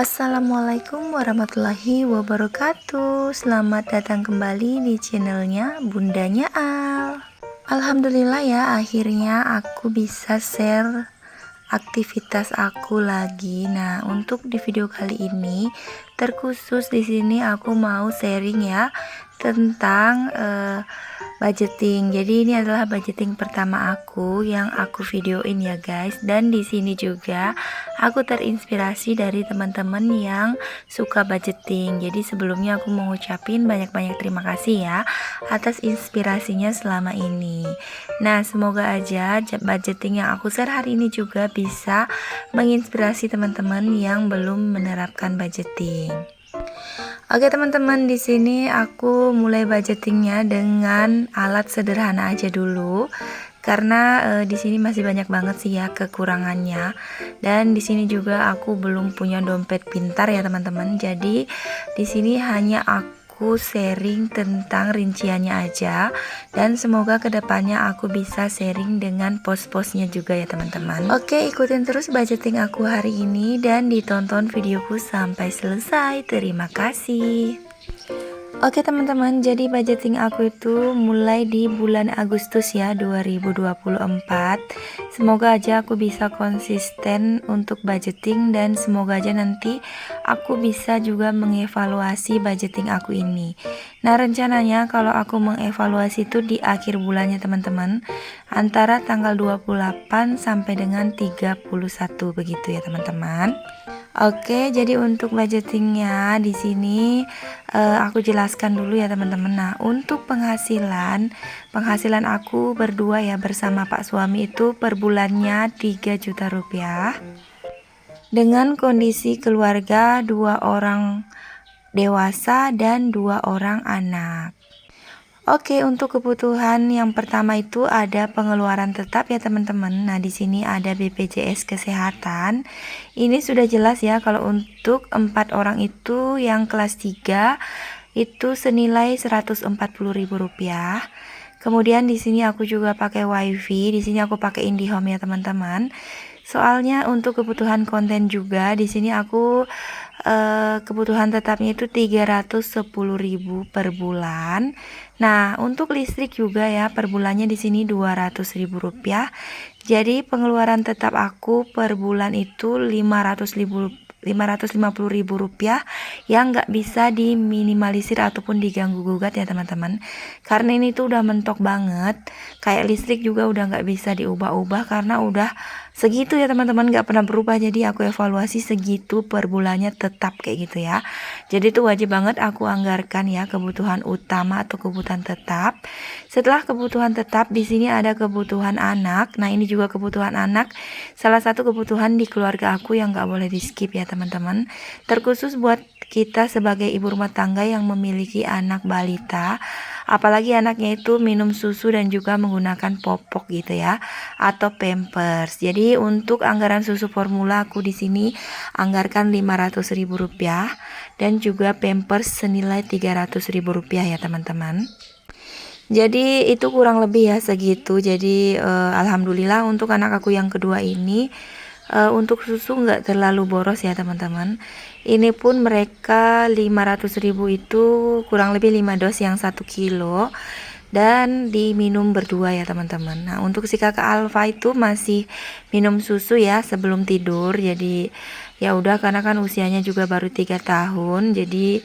Assalamualaikum warahmatullahi wabarakatuh. Selamat datang kembali di channelnya Bundanya Al. Alhamdulillah ya, akhirnya aku bisa share aktivitas aku lagi. Nah, untuk di video kali ini terkhusus di sini aku mau sharing ya tentang budgeting. Jadi ini adalah budgeting pertama aku yang aku videoin ya guys. Dan di sini juga aku terinspirasi dari teman-teman yang suka budgeting. Jadi sebelumnya aku mau ngucapin banyak-banyak terima kasih ya atas inspirasinya selama ini. Nah, semoga aja budgeting yang aku share hari ini juga bisa menginspirasi teman-teman yang belum menerapkan budgeting. Oke teman-teman, di sini aku mulai budgetingnya dengan alat sederhana aja dulu, karena di sini masih banyak banget sih ya kekurangannya. Dan di sini juga aku belum punya dompet pintar ya teman-teman. Jadi di sini hanya aku sharing tentang rinciannya aja, dan semoga kedepannya aku bisa sharing dengan pos-posnya juga ya teman-teman. Oke, ikutin terus budgeting aku hari ini dan ditonton videoku sampai selesai. Terima kasih. Oke teman-teman, jadi budgeting aku itu mulai di bulan Agustus ya 2024. Semoga aja aku bisa konsisten untuk budgeting, dan semoga aja nanti aku bisa juga mengevaluasi budgeting aku ini. Nah, rencananya kalau aku mengevaluasi itu di akhir bulannya teman-teman, antara tanggal 28 sampai dengan 31 begitu ya teman-teman. Oke, jadi untuk budgetingnya di sini aku jelaskan dulu ya teman-teman. Nah, untuk penghasilan aku berdua ya bersama Pak suami itu per bulannya 3 juta rupiah. Dengan kondisi keluarga 2 orang dewasa dan 2 orang anak. Oke, untuk kebutuhan yang pertama itu ada pengeluaran tetap ya teman-teman. Nah, di sini ada BPJS Kesehatan. Ini sudah jelas ya kalau untuk 4 orang itu yang kelas 3 itu senilai Rp140.000. Kemudian di sini aku juga pakai WiFi. Di sini aku pakai IndiHome ya teman-teman. Soalnya untuk kebutuhan konten juga di sini aku kebutuhan tetapnya itu 310.000 per bulan. Nah, untuk listrik juga ya per bulannya di sini 200.000 rupiah. Jadi pengeluaran tetap aku per bulan itu 550.000 rupiah yang nggak bisa diminimalisir ataupun diganggu gugat ya teman-teman, karena ini tuh udah mentok banget. Kayak listrik juga udah nggak bisa diubah-ubah karena udah segitu ya teman-teman, nggak pernah berubah. Jadi aku evaluasi segitu per bulannya tetap kayak gitu ya. Jadi itu wajib banget aku anggarkan ya kebutuhan utama atau kebutuhan tetap. Setelah kebutuhan tetap di sini ada kebutuhan anak. Nah, ini juga kebutuhan anak, salah satu kebutuhan di keluarga aku yang nggak boleh di skip ya teman-teman, terkhusus buat kita sebagai ibu rumah tangga yang memiliki anak balita, apalagi anaknya itu minum susu dan juga menggunakan popok gitu ya, atau pampers. Jadi untuk anggaran susu formula aku di sini anggarkan Rp500.000 dan juga pampers senilai Rp300.000 ya teman-teman. Jadi itu kurang lebih ya segitu. Jadi alhamdulillah untuk anak aku yang kedua ini untuk susu nggak terlalu boros ya teman-teman. Ini pun mereka 500.000 itu kurang lebih 5 dos yang 1 kilo dan diminum berdua ya teman-teman. Nah, untuk si kakak Alfa itu masih minum susu ya sebelum tidur. Jadi ya udah, karena kan usianya juga baru 3 tahun. Jadi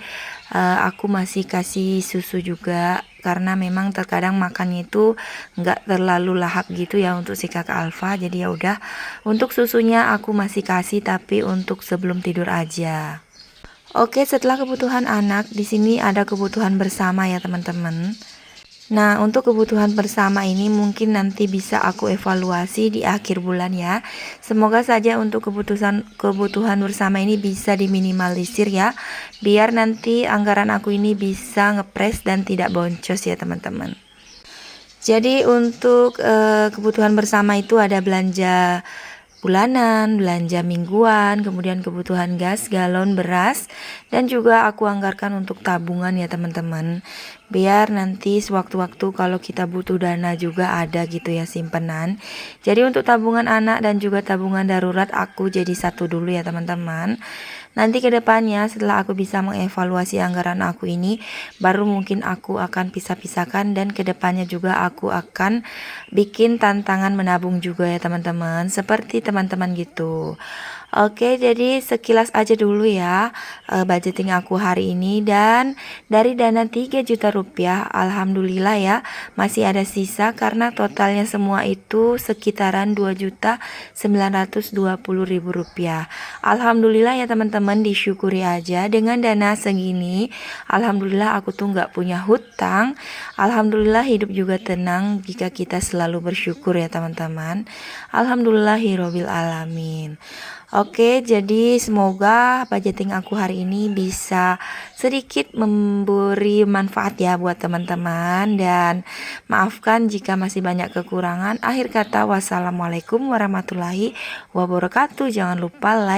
aku masih kasih susu juga, karena memang terkadang makannya itu nggak terlalu lahap gitu ya untuk si kakak Alfa. Jadi ya udah, untuk susunya aku masih kasih tapi untuk sebelum tidur aja. Oke, setelah kebutuhan anak di sini ada kebutuhan bersama ya teman-teman. Nah, untuk kebutuhan bersama ini mungkin nanti bisa aku evaluasi di akhir bulan ya. Semoga saja untuk kebutuhan bersama ini bisa diminimalisir ya, biar nanti anggaran aku ini bisa ngepres dan tidak boncos ya teman-teman. Jadi untuk kebutuhan bersama itu ada belanja bulanan, belanja mingguan, kemudian kebutuhan gas, galon, beras, dan juga aku anggarkan untuk tabungan ya teman-teman. biar nanti sewaktu-waktu kalau kita butuh dana juga ada gitu ya simpenan. Jadi untuk tabungan anak dan juga tabungan darurat aku jadi satu dulu ya teman-teman. Nanti kedepannya setelah aku bisa mengevaluasi anggaran aku ini, baru mungkin aku akan pisah-pisahkan, dan kedepannya juga aku akan bikin tantangan menabung juga ya teman-teman, seperti teman-teman gitu. Oke, jadi sekilas aja dulu ya budgeting aku hari ini, dan dari dana 3 juta rupiah alhamdulillah ya masih ada sisa karena totalnya semua itu sekitaran 2.920.000 rupiah. Alhamdulillah ya teman-teman, disyukuri aja dengan dana segini. Alhamdulillah aku tuh nggak punya hutang. Alhamdulillah hidup juga tenang jika kita selalu bersyukur ya teman-teman. Alhamdulillahirobbil alamin. Oke, jadi semoga budgeting aku hari ini bisa sedikit memberi manfaat ya buat teman-teman, dan maafkan jika masih banyak kekurangan. Akhir kata, wassalamualaikum warahmatullahi wabarakatuh. Jangan lupa like